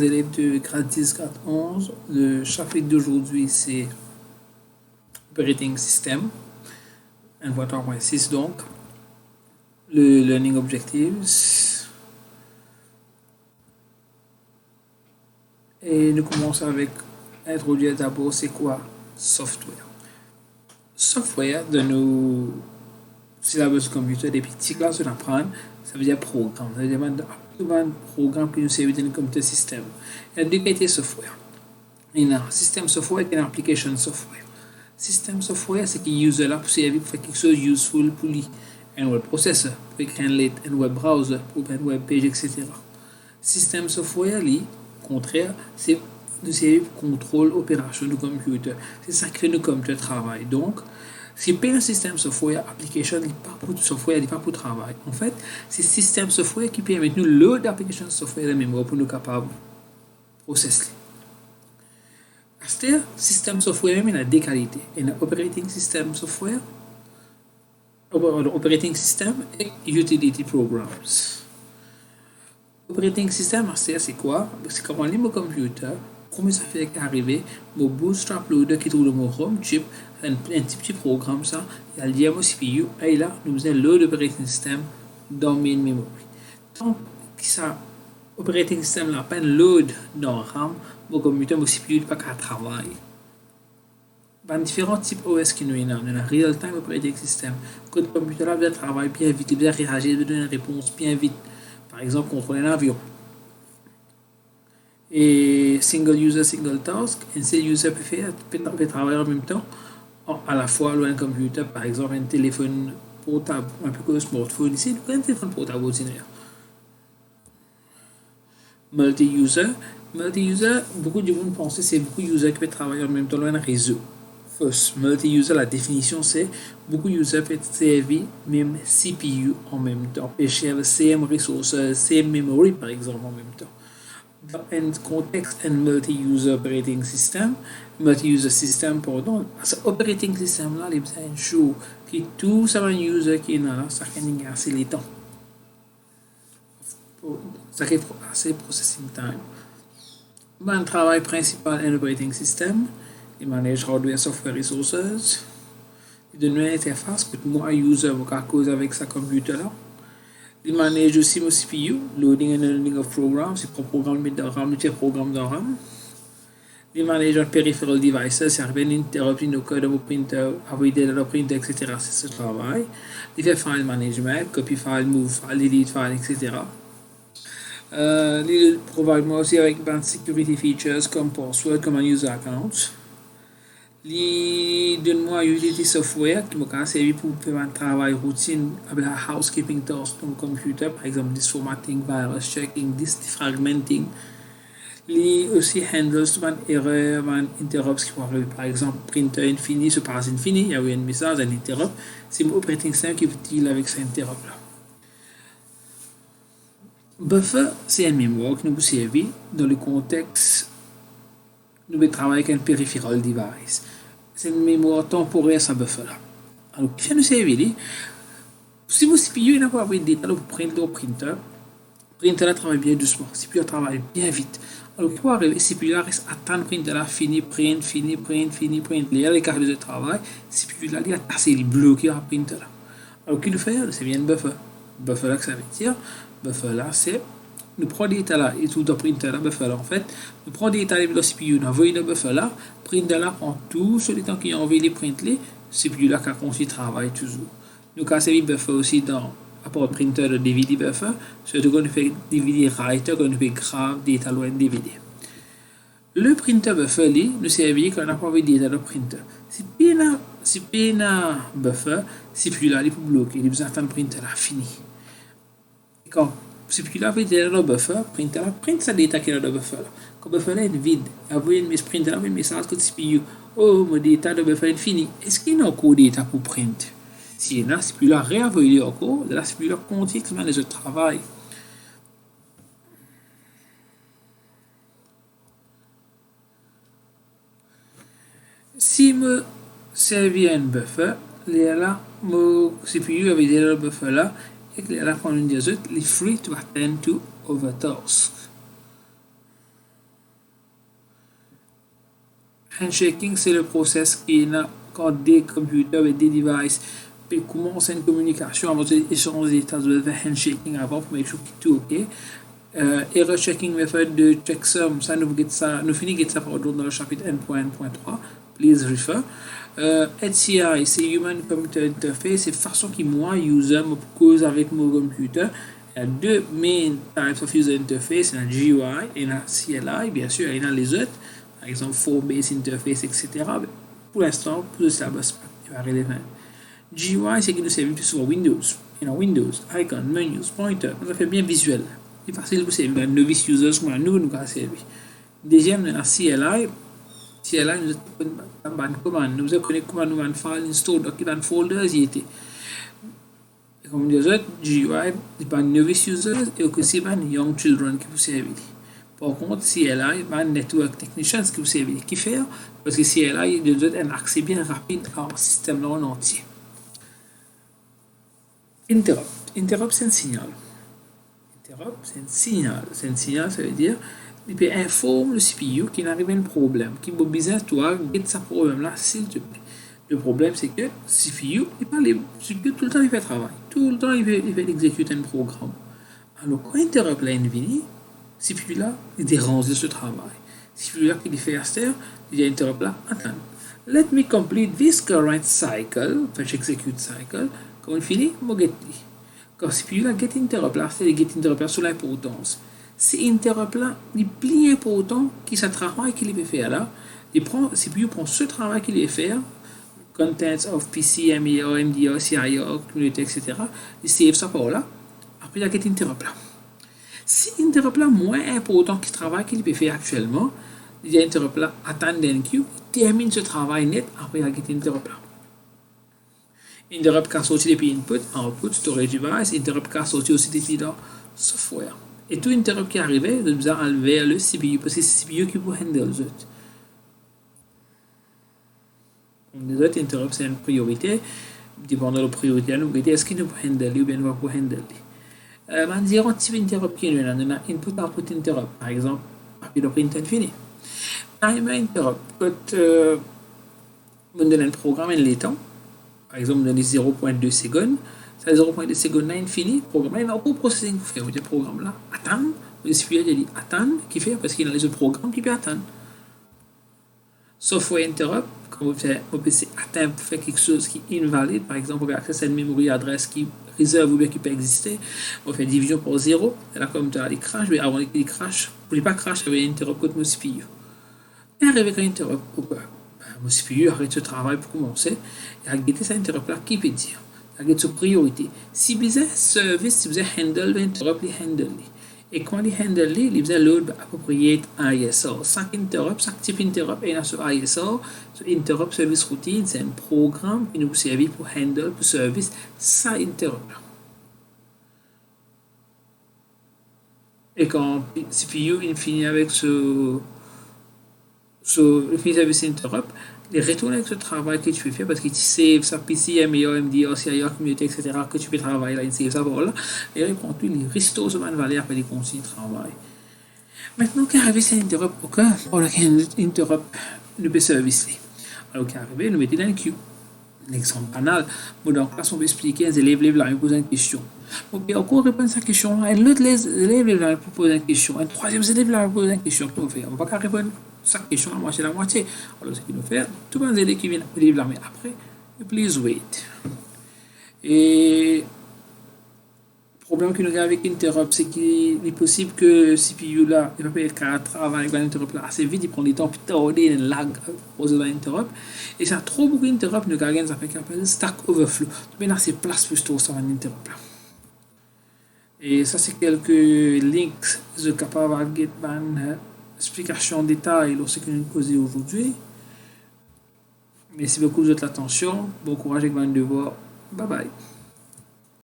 Élèves de grade 10, grade 11. Le chapitre d'aujourd'hui, c'est Operating System, 1.3.6 donc. Le Learning Objectives. Et nous commençons avec introduire d'abord c'est quoi software. Software de nos syllabus computer, des petits classes on apprend, ça veut dire programme. Ça veut dire un programme qui nous sert dans le computer system. Il y a deux qualités de software. Il y a un système software et une application software. Système software, c'est qui user là pour servir pour faire quelque chose de useful pour lui. Un web processor, pour écrire un web browser, pour faire une web page, etc. Système software, lui, au contraire, c'est de servir pour contrôle opération du computer. C'est ça qui fait le computer travail. Donc, si pas un système software, application n'est pas pour software, n'est pas pour travail. En fait, c'est système software qui permet nous load d'application software de mémoire pour nous capables processer. C'est-à-dire, système software même il a deux qualités. Il y a operating system software, operating system et utility programs. Operating system, c'est quoi? C'est comment les mots computer, comment ça fait arriver, mon bootstrap loader qui trouve le mot home chip, un petit programme ça, il y a le diamant CPU, et là, nous avons load operating system dans main memory. Tant que ça, operating system là, pas load dans RAM, mon computer, mon CPU, pas qu'à travailler. Il y a différents types OS qui nous ont. Nous avons real-time operating system. Quand le computer là veut travailler bien vite, il veut réagir, il veut donner une réponse bien vite. Par exemple, contrôler un avion. Et single user, single task. Un seul user peut travailler en même temps. À la fois, un computer, par exemple, un téléphone portable, un peu comme un smartphone ici, un téléphone portable ordinaire. Multi-user. Multi-user, beaucoup de monde pensent que c'est beaucoup de users qui peuvent travailler en même temps dans un réseau. First, multi-user, la définition c'est beaucoup de users peuvent servir même CPU en même temps, et share same resources, same memory par exemple en même temps. Dans un contexte, un multi-user operating system, multi-user system, pardon, ce operating system là, il y a une chose qui tout ça un user qui est là, ça fait assez les temps. Ça fait assez processing time. Le travail principal en operating system, il manage hardware, software, resources. Il donne une interface pour moi, user, à cause avec sa computer là. Il manage aussi mon CPU, loading and unloading of programs, c'est pour programmer dans RAM, c'est programme dans RAM. Il manage un peripheral devices, c'est un interrupt in le code de mon printer, avoider le printer, etc. C'est ce travail. Il fait file management, copy file, move file, delete file, etc. Il provide moi aussi avec des security features comme password, comme un user account. Il donne moi utility software qui m'a servi pour faire un travail routine avec la housekeeping task dans le computer, par exemple this formatting, virus checking, this defragmenting. Il aussi handle souvent erreurs, interrupts qui vont arriver, par exemple printer infini se passe infini, il y a eu un message, un interrupt, c'est mon operating system qui deal avec cet interrupt là. Buffer, c'est une mémoire qui nous sert dans le contexte nous travaillons avec un peripheral device. C'est une mémoire temporaire, ça buffer là. Alors, qui fait nous servir? Si vous CPU n'a pas de data pour prendre le printer là travaille bien doucement, CPU travaille bien vite. Alors, pour arriver, CPU là reste attendre printer là, fini, print. Il y a les cartes de travail, CPU là, il a assez bloqué à printer là. Alors, qu'il fait, c'est bien buffer. Buffer là, que ça veut dire, buffer là, c'est nous prenons des data là et tout le printer là, buffer là en fait, nous prenons des data de la CPU, nous envoyons le buffer là, printer là prend tout sur le temps qu'il a envoyé les print les, CPU là qui continue de travailler toujours. Nous avons servi buffer aussi dans rapport printer de DVD buffer, surtout quand nous faisons DVD writer, quand nous faisons grave data loin DVD. Le printer buffer lui, nous servit quand on n'a pas envoyé des data de printer. Si pas buffer, CPU là il peut bloquer, il a besoin d'attendre printer là fini. Et quand CPU là, il y a le buffer, printer là, print sa data qui est dans le buffer là. Quand le buffer là est vide, envoyer une printer là, un message que CPU, oh, mon data de buffer est fini. Est-ce qu'il y a encore data pour print? Si il y a, CPU là, réenvoyer encore, là, CPU là, continue les autres travail. Si me servir un buffer, là, mon CPU avait déjà le buffer là, et que la prendre une des autres, les free to attend to other tasks. Handshaking, c'est le process qui est là quand des computers et des devices peuvent commencer une communication avant d'échanger des états de faire handshaking avant pour make sure que tout est OK. Error checking method de checksum, ça nous finit ça dans le chapitre 1.1.3. Please refer. HCI, c'est Human Computer Interface, c'est façon qui moi, user, me cause avec mon computer. Il y a deux main types of user interface, il y a GUI et il y a CLI, bien sûr, il y a les autres, par exemple, Phone-based interface, etc. Mais pour l'instant, pour ça, il va relevant. GUI, c'est qui nous sert sur Windows. Il y a Windows, icon, menus, pointer, ça fait bien visuel. C'est facile pour servir. Novice users, comme nous avons servi. Deuxième, il y a CLI. CLI, nous avons une commande. Nous avons connu comment nous avons file, install, document, folders, y était. Comme les autres, GUI, c'est pas novice users et aussi pas young children qui vous servent. Par contre, CLI, c'est network technicians qui vous servent. Qui fait? Parce que CLI, nous avons un accès bien rapide au système en entier. Interrupt. Interrupt, c'est un signal. Interrupt, c'est un signal. C'est un signal, ça veut dire il peut informer le CPU qu'il arrive un problème, qu'il a besoin de toi, get ce problème-là, s'il te plaît. Le problème, c'est que le CPU, tout le temps, il fait travail. Tout le temps, il fait exécuter un programme. Alors, quand interrupt là, le CPU là, il dérange de ce travail. CPU là, qui fait after, il y a interrupt là, attends. Let me complete this current cycle, fetch execute cycle. Quand on finit, je get it. Quand CPU là, get interrupt là, c'est get interrupt là sur l'importance. C'est interrupt là, il est plus important que ce travail qu'il veut faire là. CPU prend ce travail qu'il veut faire, contents of PC, MEA, MDA, CIA, community, etc. Il save ça par là. Après, il y a get interrupt là. Si interrupt là moins important que le travail qu'il peut faire actuellement, il y a interrupt là, attend d'un queue, termine ce travail net, après il y a get interrupt là. Interrupt qui sorti depuis input, output, storage device, interrupt qui sorti aussi depuis dans software. Et tout interrupt qui arrivait, nous besoin enlever le CPU, parce que c'est le CPU qui peut handle les autres. Les autres interrupts, c'est une priorité. Dépendant de la priorité, nous regardons est-ce qu'il nous peut handle ou bien nous peut handle. On dirait un type d'interrupt qui est là. On a input-output interrupt, par exemple, après le print fini. Timer interrupt, quand on donne un programme en l'étant, par exemple, on donne 0.2 secondes, ça 0.2 secondes là, infini, le programme, il n'a pas de processing pour faire le programme là. Attendre, le CPU dit attendre, qui fait parce qu'il y a les autres programmes qui peuvent attendre. Software interrupt, quand vous PC atteint pour faire quelque chose qui est invalide, par exemple, vous avez accès à une mémoire adresse qui réserve ou bien qui peut exister, on fait division par 0, et là, comme tu as des crashs, mais avant qu'il crash, pour ne pas crash, il y avait un interrupt contre mon CPU. Et arrivé avec un interrupt, pourquoi? Mon CPU arrête ce travail pour commencer, et arrête cet interrupt là, qui peut dire? Arrête sa priorité. Si vous avez service, si vous avez handle l'interrupt, il handle. Et quand il handle, il faisait load appropriate ISR. Chaque interrupt, chaque type interrupt est sur ISR. So interrupt service routine, c'est un programme qui nous sert pour handle, pour service, ça interrupt. Et quand CPU il finit avec ce service interrupt, il retourne avec ce travail que tu peux faire parce qu'il save sa PC, MEA, MDA, CIA, community, etc. que tu peux travailler là, il save ça pour là. Et il prend tout, il restaure ce valeur après il continue de travail. Maintenant, qu'est arrivé c'est interrupt aucun, pour lequel interrupt le service. Alors, qu'est arrivé, nous mettons dans le queue. L'exemple banal, dans la classe, on va expliquer, les élèves me posent une question. Ok, encore répondre à cette question, et l'autre élève me pose une question, un troisième élève me pose une question. On ne va pas répondre chaque question à moitié la moitié. Alors, ce qu'il nous fait, tout le monde élève qui vient élève là, mais après, please wait. Et le problème que nous avons avec Interrupt, c'est qu'il est possible que CPU là, il va pas être travailler avec Interrupt là assez vite, il prend du temps, puis tarder, il lag aux Interrupt. Et ça a trop beaucoup d'Interrupt, nous avons ça fait qu'appelle Stack Overflow. Donc, maintenant, c'est place pour store ça en Interrupt là. Et ça, c'est quelques links de capable de get une explication en détail de ce que nous causons aujourd'hui. Merci beaucoup de votre attention. Bon courage avec votre devoir. Bye bye.